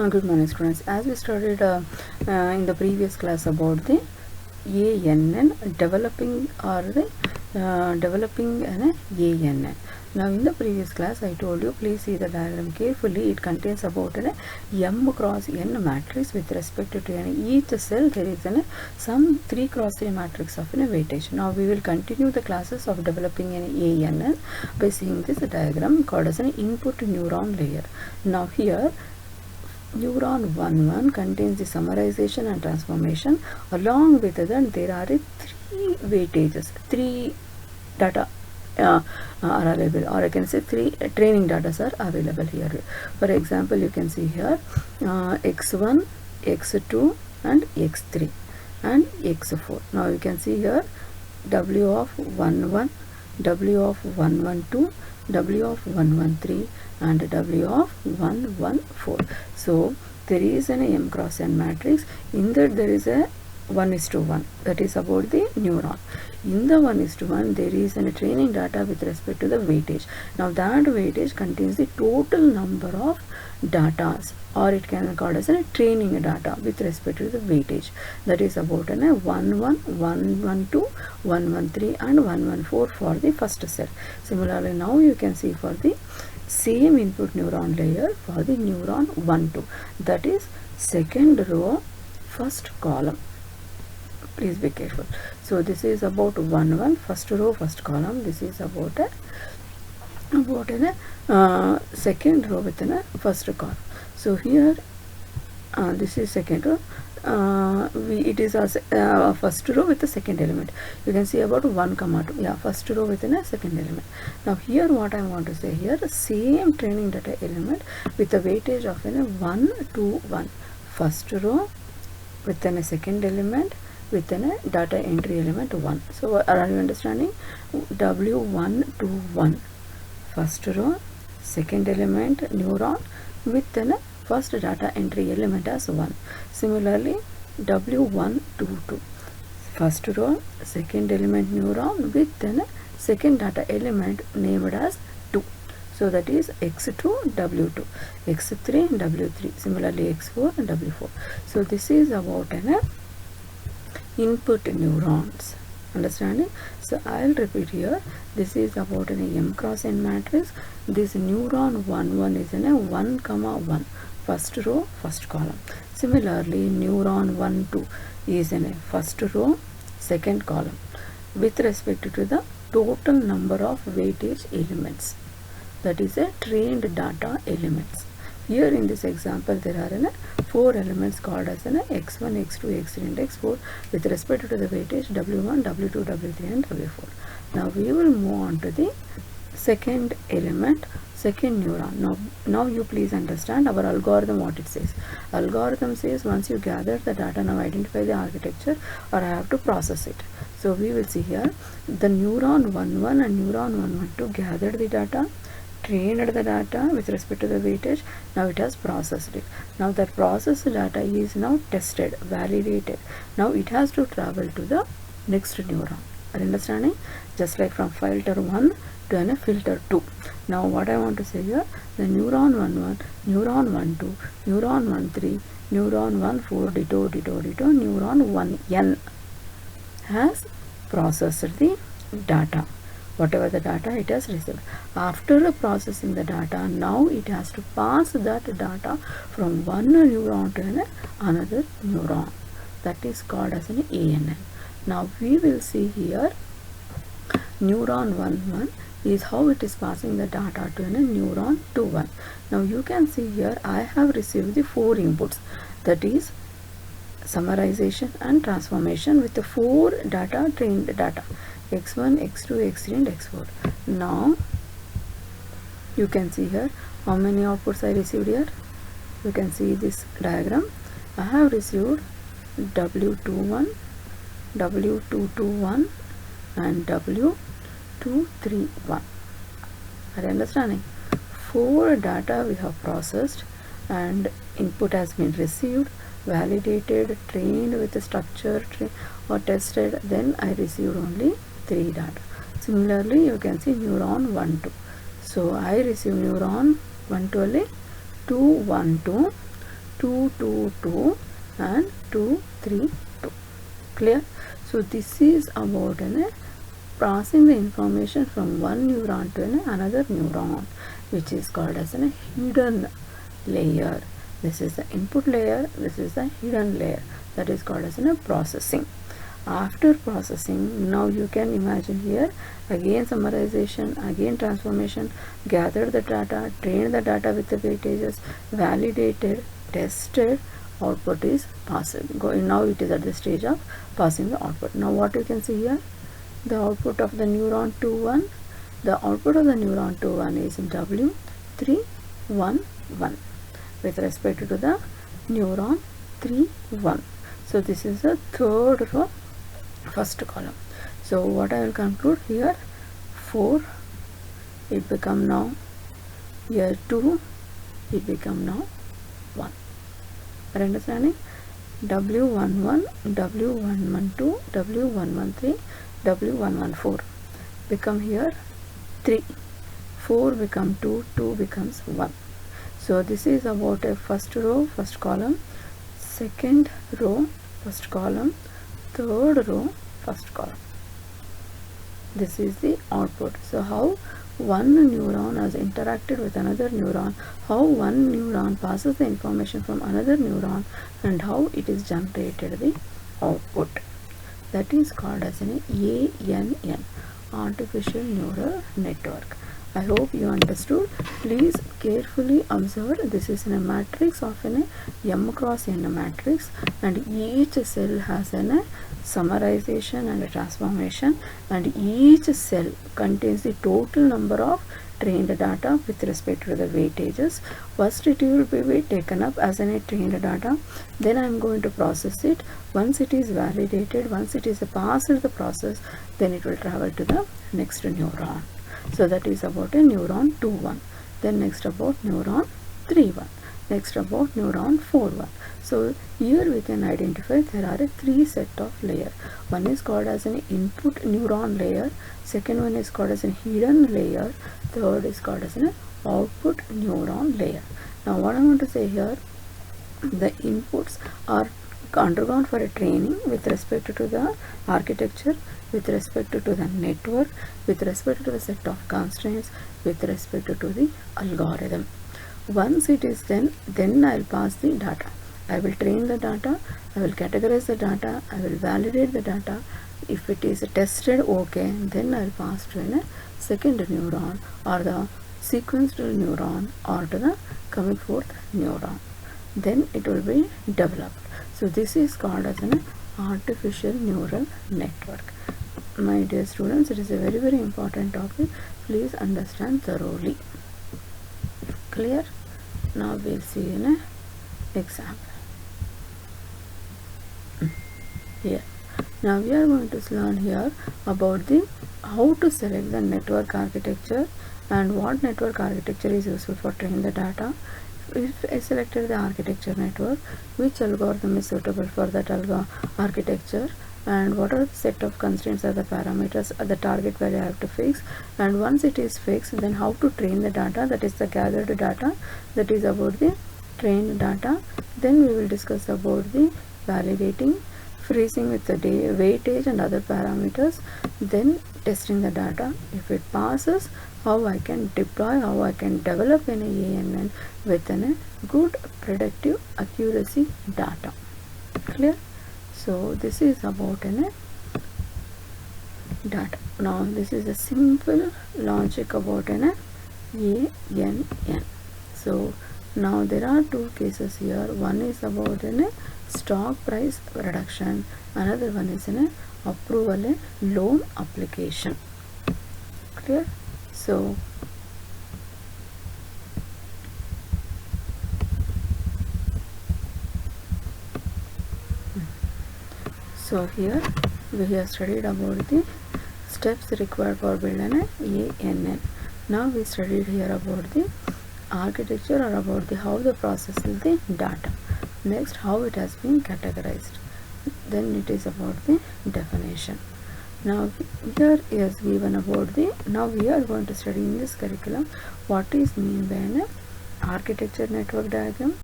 Good morning, students. As we studied in the previous class about the ANN developing or the developing an ANN. Now in the previous class I told you, please see the diagram carefully. It contains about an M cross N matrix with respect to each cell. There is some 3 cross 3 matrix of weightage. Now we will continue the classes of developing an ANN by seeing this diagram called as an input neuron layer. Now here neuron 1 contains the summarization and transformation. Along with that, there are 3 weightages, 3 data are available, or I can say 3 training data are available here. For example, you can see here x1, x2 and x3 and x4. Now you can see here W of 11, W of 112, W of 113 and W of 114. So there is an M cross N matrix. In that there is a 1:1, that is about the neuron. In the 1:1 there is a training data with respect to the weightage. Now that weightage contains the total number of data, or it can be called as a training data with respect to the weightage. That is about 1, 112, 113 and 114 for the first cell. Similarly, now you can see for the same input neuron layer for the neuron 1, 2, that is second row, first column. Please be careful. So this is about 1, 1, first row, first column. This is about a second row within a first column. So here this is second row. It is a first row with the second element. You can see about 1, 2. Yeah, first row within a second element. Now here what I want to say here, same training data element with a weightage of 1, 2, 1. First row within a second element within a data entry element 1. So are you understanding? W1 to 1. First row, second element neuron within a first data entry element as 1. Similarly, W1 to 2. First row, second element neuron within a second data element named as 2. So that is x2, w2, x3, w3. Similarly, x4 and w4. So this is about an input neurons. Understanding? So I'll repeat here. This is about an M cross N matrix. This neuron 1 is in a 1, 1. First row, first column. Similarly, neuron 1, 2 is in a first row, second column with respect to the total number of weightage elements. That is a trained data elements. Here in this example there are 4 elements called as x1, x2, x3 and x4 with respect to the weightage w1, w2, w3 and w4. Now we will move on to the second element, second neuron. Now you please understand our algorithm, what it says. Algorithm says once you gather the data, now identify the architecture or I have to process it. So we will see here the neuron 1, 1 and neuron 1, 1, 2 gathered the data, trained the data with respect to the weightage. Now it has processed it. Now that processed data is now tested, validated. Now it has to travel to the next neuron. Are you understanding? Just like from filter 1 to a filter 2. Now what I want to say here, the neuron 1, 1, neuron 1, 2, neuron 1, 3, neuron 1, 4, ditto, neuron 1, n has processed the data. Whatever the data it has received. After processing the data, now it has to pass that data from one neuron to another neuron. That is called as an ANN. Now we will see here neuron 1, 1 is how it is passing the data to a neuron 2, 1. Now you can see here I have received the 4 inputs, that is summarization and transformation with the 4 data trained data. x1, x2, x3 and x4. Now you can see here how many outputs I received here. You can see this diagram. I have received W21, W221 and W231. Are you understanding? 4 data we have processed and input has been received, validated, trained with the structure or tested. Then I received only 3 data. Similarly, you can see neuron 1, 2. So I receive neuron 1, 2, 2, 1, 2, 2 2 2 and 2 3 2. Clear? So this is about passing the information from one neuron to another neuron, which is called as a hidden layer. This is the input layer, this is the hidden layer, that is called as processing. After processing, now you can imagine here, again summarization, again transformation, gather the data, train the data with the weightages, validated, tested, output is passed. Now it is at the stage of passing the output. Now what you can see here, the output of the neuron 2 1, the output of the neuron 2 1 is W 3 1 1 with respect to the neuron 3 1. So this is the third row, first column. So what I will conclude here, 4 it become now, here 2 it become now 1. Are you understanding? W11, W112, W113, W114 become here 3, 4 become 2, 2 becomes 1. So this is about a first row, first column, second row, first column, third row, first column. This is the output. So how one neuron has interacted with another neuron, how one neuron passes the information from another neuron, and how it is generated the output. That is called as an ANN, artificial neural network. I hope you understood. Please carefully observe. This is in a matrix of an M cross N matrix, and each cell has a summarization and a transformation, and each cell contains the total number of trained data with respect to the weightages. First it will be taken up as a trained data, then I am going to process it. Once it is validated, once it is passed the process, then it will travel to the next neuron. So that is about a neuron 2 1. Then next about neuron 3 1. Next about neuron 4 1. So here we can identify there are 3 set of layer. One is called as an input neuron layer, second one is called as a hidden layer, third is called as an output neuron layer. Now what I want to say here, the inputs are undergone for a training with respect to the architecture, with respect to the network, with respect to the set of constraints, with respect to the algorithm. Once it is done, then I will pass the data. I will train the data, I will categorize the data, I will validate the data. If it is tested okay, then I will pass to a second neuron or the sequenced neuron or to the coming forth neuron. Then it will be developed. So this is called as an artificial neural network. My dear students, it is a very important topic. Please understand thoroughly. Clear? Now we will see in an example. Here. Now we are going to learn here about the how to select the network architecture and what network architecture is useful for training the data. If I selected the architecture network, which algorithm is suitable for that architecture, and what are the set of constraints or the parameters the target value I have to fix, and once it is fixed, then how to train the data, that is the gathered data, that is about the trained data. Then we will discuss about the validating, freezing with the weightage and other parameters, then testing the data. If it passes, how I can deploy, how I can develop an ANN with a good predictive accuracy data. Clear? So this is about an data. Now this is a simple logic about an ANN. So now there are two cases here. One is about an stock price reduction, another one is an approval loan application. Clear? So here we have studied about the steps required for building an ANN. Now we studied here about the architecture or about the how the processes the data. Next, how it has been categorized. Then it is about the definition. Now here is given about the, now we are going to study in this curriculum what is mean by an architecture network diagram,